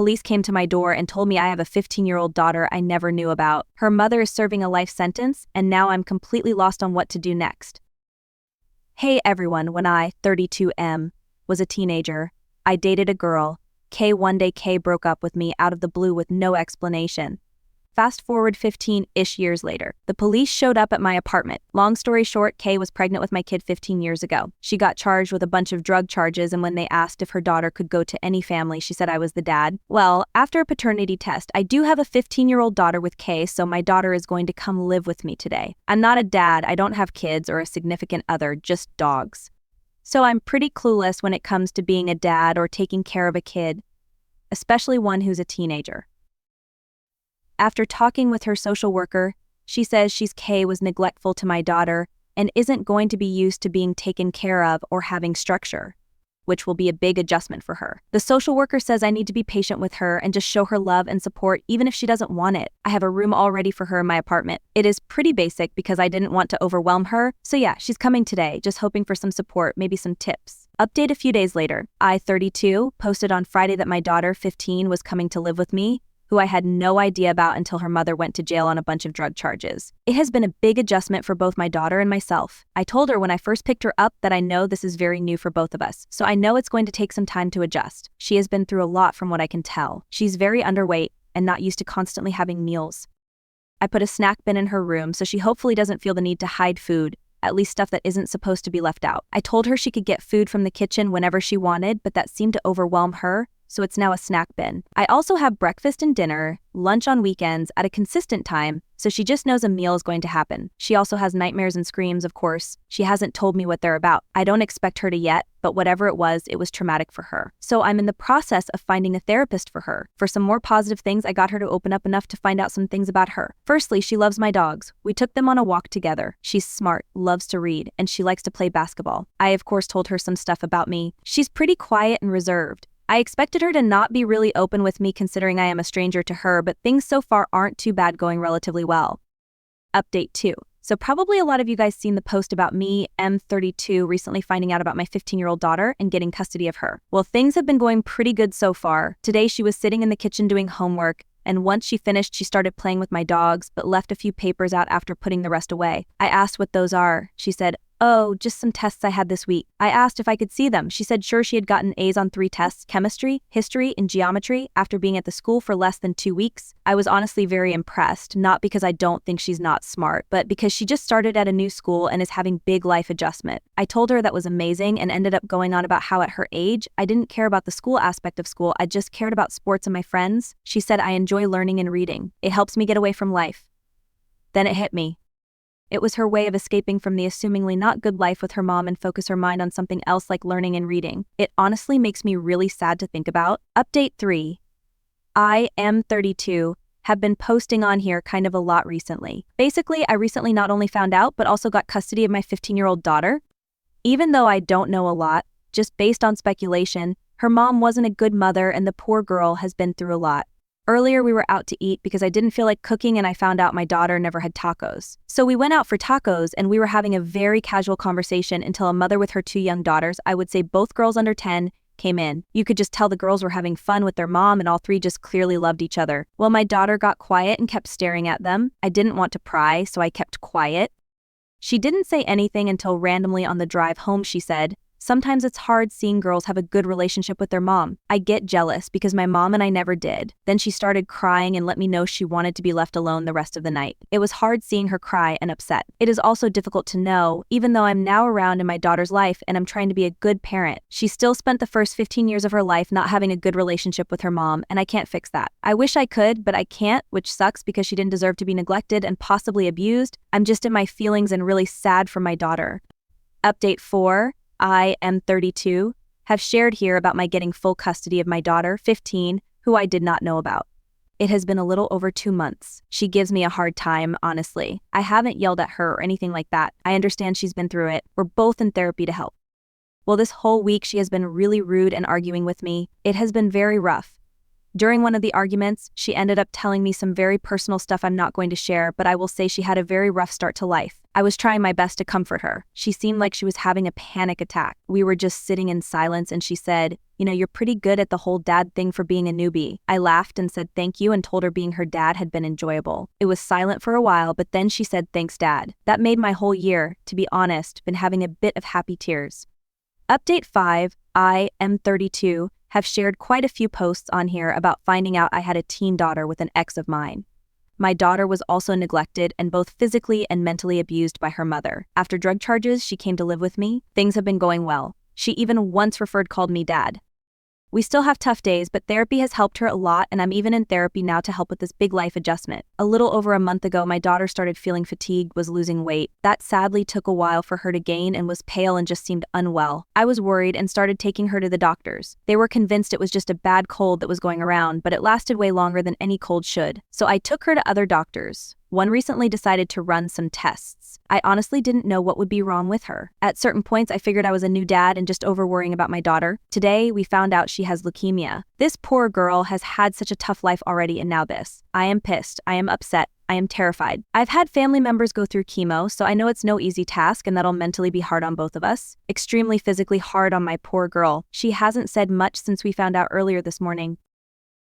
police came to my door and told me I have a 15-year-old daughter I never knew about. Her mother is serving a life sentence, and now I'm completely lost on what to do next. Hey everyone, when I, 32M, was a teenager, I dated a girl. One day K broke up with me out of the blue with no explanation. Fast forward 15-ish years later, the police showed up at my apartment. Long story short, K was pregnant with my kid 15 years ago. She got charged with a bunch of drug charges, and when they asked if her daughter could go to any family, she said I was the dad. Well, after a paternity test, I do have a 15-year-old daughter with K, so my daughter is going to come live with me today. I'm not a dad, I don't have kids or a significant other, just dogs. So I'm pretty clueless when it comes to being a dad or taking care of a kid, especially one who's a teenager. After talking with her social worker, she says K was neglectful to my daughter and isn't going to be used to being taken care of or having structure, which will be a big adjustment for her. The social worker says I need to be patient with her and just show her love and support even if she doesn't want it. I have a room all ready for her in my apartment. It is pretty basic because I didn't want to overwhelm her. So yeah, she's coming today, just hoping for some support, maybe some tips. Update a few days later. I, 32, posted on Friday that my daughter, 15, was coming to live with me, who I had no idea about until her mother went to jail on a bunch of drug charges. It has been a big adjustment for both my daughter and myself. I told her when I first picked her up that I know this is very new for both of us, so I know it's going to take some time to adjust. She has been through a lot from what I can tell. She's very underweight and not used to constantly having meals. I put a snack bin in her room so she hopefully doesn't feel the need to hide food, at least stuff that isn't supposed to be left out. I told her she could get food from the kitchen whenever she wanted, but that seemed to overwhelm her, so it's now a snack bin. I also have breakfast and dinner, lunch on weekends at a consistent time, so she just knows a meal is going to happen. She also has nightmares and screams, of course. She hasn't told me what they're about. I don't expect her to yet, but whatever it was traumatic for her. So I'm in the process of finding a therapist for her. For some more positive things, I got her to open up enough to find out some things about her. Firstly, she loves my dogs. We took them on a walk together. She's smart, loves to read, and she likes to play basketball. I, of course, told her some stuff about me. She's pretty quiet and reserved. I expected her to not be really open with me considering I am a stranger to her, but things so far aren't too bad, going relatively well. Update 2. So probably a lot of you guys seen the post about me, M32, recently finding out about my 15-year-old daughter and getting custody of her. Well, things have been going pretty good so far. Today she was sitting in the kitchen doing homework, and once she finished, she started playing with my dogs, but left a few papers out after putting the rest away. I asked what those are. She said, "Oh, just some tests I had this week." I asked if I could see them. She said sure, she had gotten A's on 3 tests, chemistry, history, and geometry, after being at the school for less than 2 weeks. I was honestly very impressed, not because I don't think she's not smart, but because she just started at a new school and is having big life adjustment. I told her that was amazing and ended up going on about how at her age, I didn't care about the school aspect of school, I just cared about sports and my friends. She said I enjoy learning and reading. It helps me get away from life. Then it hit me. It was her way of escaping from the assumingly not good life with her mom and focus her mind on something else like learning and reading. It honestly makes me really sad to think about. Update 3. I, M32, have been posting on here kind of a lot recently. Basically, I recently not only found out, but also got custody of my 15-year-old daughter. Even though I don't know a lot, just based on speculation, her mom wasn't a good mother and the poor girl has been through a lot. Earlier, we were out to eat because I didn't feel like cooking and I found out my daughter never had tacos. So we went out for tacos and we were having a very casual conversation until a mother with her 2 young daughters, I would say both girls under 10, came in. You could just tell the girls were having fun with their mom and all 3 just clearly loved each other. Well, my daughter got quiet and kept staring at them. I didn't want to pry, so I kept quiet. She didn't say anything until randomly on the drive home she said, "Sometimes it's hard seeing girls have a good relationship with their mom. I get jealous because my mom and I never did." Then she started crying and let me know she wanted to be left alone the rest of the night. It was hard seeing her cry and upset. It is also difficult to know, even though I'm now around in my daughter's life and I'm trying to be a good parent. She still spent the first 15 years of her life not having a good relationship with her mom, and I can't fix that. I wish I could, but I can't, which sucks because she didn't deserve to be neglected and possibly abused. I'm just in my feelings and really sad for my daughter. Update 4. I, M32, have shared here about my getting full custody of my daughter, 15, who I did not know about. It has been a little over 2 months. She gives me a hard time, honestly. I haven't yelled at her or anything like that. I understand she's been through it. We're both in therapy to help. Well, this whole week she has been really rude and arguing with me. It has been very rough. During one of the arguments, she ended up telling me some very personal stuff I'm not going to share, but I will say she had a very rough start to life. I was trying my best to comfort her. She seemed like she was having a panic attack. We were just sitting in silence and she said, "You're pretty good at the whole dad thing for being a newbie." I laughed and said thank you and told her being her dad had been enjoyable. It was silent for a while, but then she said thanks, Dad. That made my whole year, to be honest, been having a bit of happy tears. Update 5, I am 32, have shared quite a few posts on here about finding out I had a teen daughter with an ex of mine. My daughter was also neglected and both physically and mentally abused by her mother. After drug charges, she came to live with me. Things have been going well. She even once called me dad. We still have tough days, but therapy has helped her a lot, and I'm even in therapy now to help with this big life adjustment. A little over a month ago, my daughter started feeling fatigued, was losing weight. That sadly took a while for her to gain and was pale and just seemed unwell. I was worried and started taking her to the doctors. They were convinced it was just a bad cold that was going around, but it lasted way longer than any cold should. So I took her to other doctors. One recently decided to run some tests. I honestly didn't know what would be wrong with her. At certain points, I figured I was a new dad and just over-worrying about my daughter. Today, we found out she has leukemia. This poor girl has had such a tough life already, and now this. I am pissed. I am upset. I am terrified. I've had family members go through chemo, so I know it's no easy task and that'll mentally be hard on both of us. Extremely physically hard on my poor girl. She hasn't said much since we found out earlier this morning.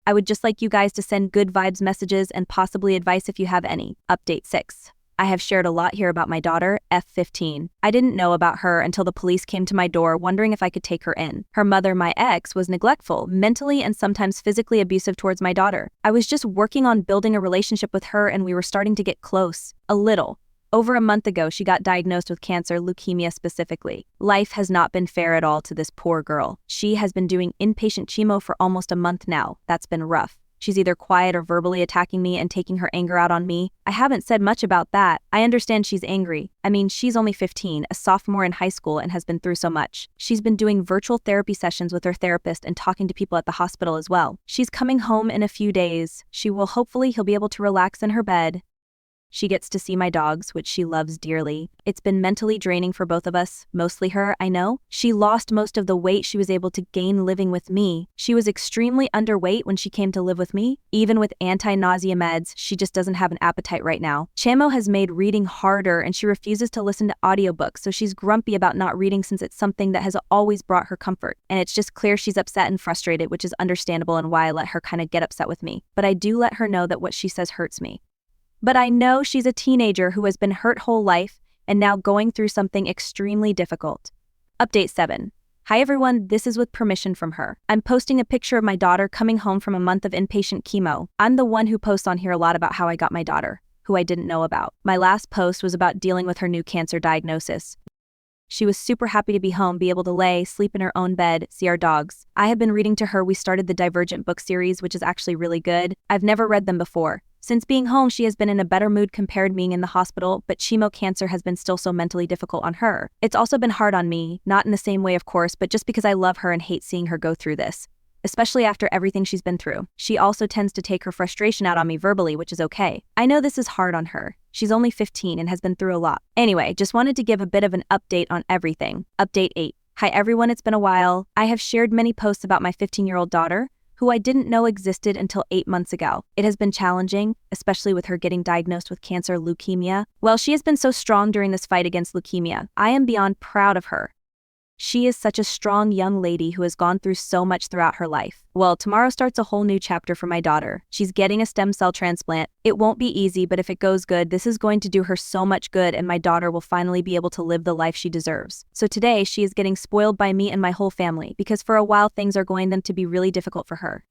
I would just like you guys to send good vibes messages and possibly advice if you have any. Update 6. I have shared a lot here about my daughter, F15. I didn't know about her until the police came to my door wondering if I could take her in. Her mother, my ex, was neglectful, mentally and sometimes physically abusive towards my daughter. I was just working on building a relationship with her and we were starting to get close. A little. Over a month ago, she got diagnosed with cancer, leukemia specifically. Life has not been fair at all to this poor girl. She has been doing inpatient chemo for almost a month now. That's been rough. She's either quiet or verbally attacking me and taking her anger out on me. I haven't said much about that. I understand she's angry. I mean, she's only 15, a sophomore in high school, and has been through so much. She's been doing virtual therapy sessions with her therapist and talking to people at the hospital as well. She's coming home in a few days. He'll be able to relax in her bed. She gets to see my dogs, which she loves dearly. It's been mentally draining for both of us, mostly her, I know. She lost most of the weight she was able to gain living with me. She was extremely underweight when she came to live with me. Even with anti-nausea meds, she just doesn't have an appetite right now. Chemo has made reading harder and she refuses to listen to audiobooks, so she's grumpy about not reading since it's something that has always brought her comfort. And it's just clear she's upset and frustrated, which is understandable and why I let her kind of get upset with me. But I do let her know that what she says hurts me. But I know she's a teenager who has been hurt whole life and now going through something extremely difficult. Update 7. Hi everyone, this is with permission from her. I'm posting a picture of my daughter coming home from a month of inpatient chemo. I'm the one who posts on here a lot about how I got my daughter, who I didn't know about. My last post was about dealing with her new cancer diagnosis. She was super happy to be home, be able to lay, sleep in her own bed, see our dogs. I have been reading to her. We started the Divergent book series, which is actually really good. I've never read them before. Since being home, she has been in a better mood compared to being in the hospital, but chemo cancer has been still so mentally difficult on her. It's also been hard on me, not in the same way of course, but just because I love her and hate seeing her go through this, especially after everything she's been through. She also tends to take her frustration out on me verbally, which is okay. I know this is hard on her. She's only 15 and has been through a lot. Anyway, just wanted to give a bit of an update on everything. Update 8. Hi everyone, it's been a while. I have shared many posts about my 15-year-old daughter, who I didn't know existed until 8 months ago. It has been challenging, especially with her getting diagnosed with cancer, leukemia. Well, she has been so strong during this fight against leukemia. I am beyond proud of her. She is such a strong young lady who has gone through so much throughout her life. Well, tomorrow starts a whole new chapter for my daughter. She's getting a stem cell transplant. It won't be easy, but if it goes good, this is going to do her so much good and my daughter will finally be able to live the life she deserves. So today, she is getting spoiled by me and my whole family because for a while things are going to be really difficult for her.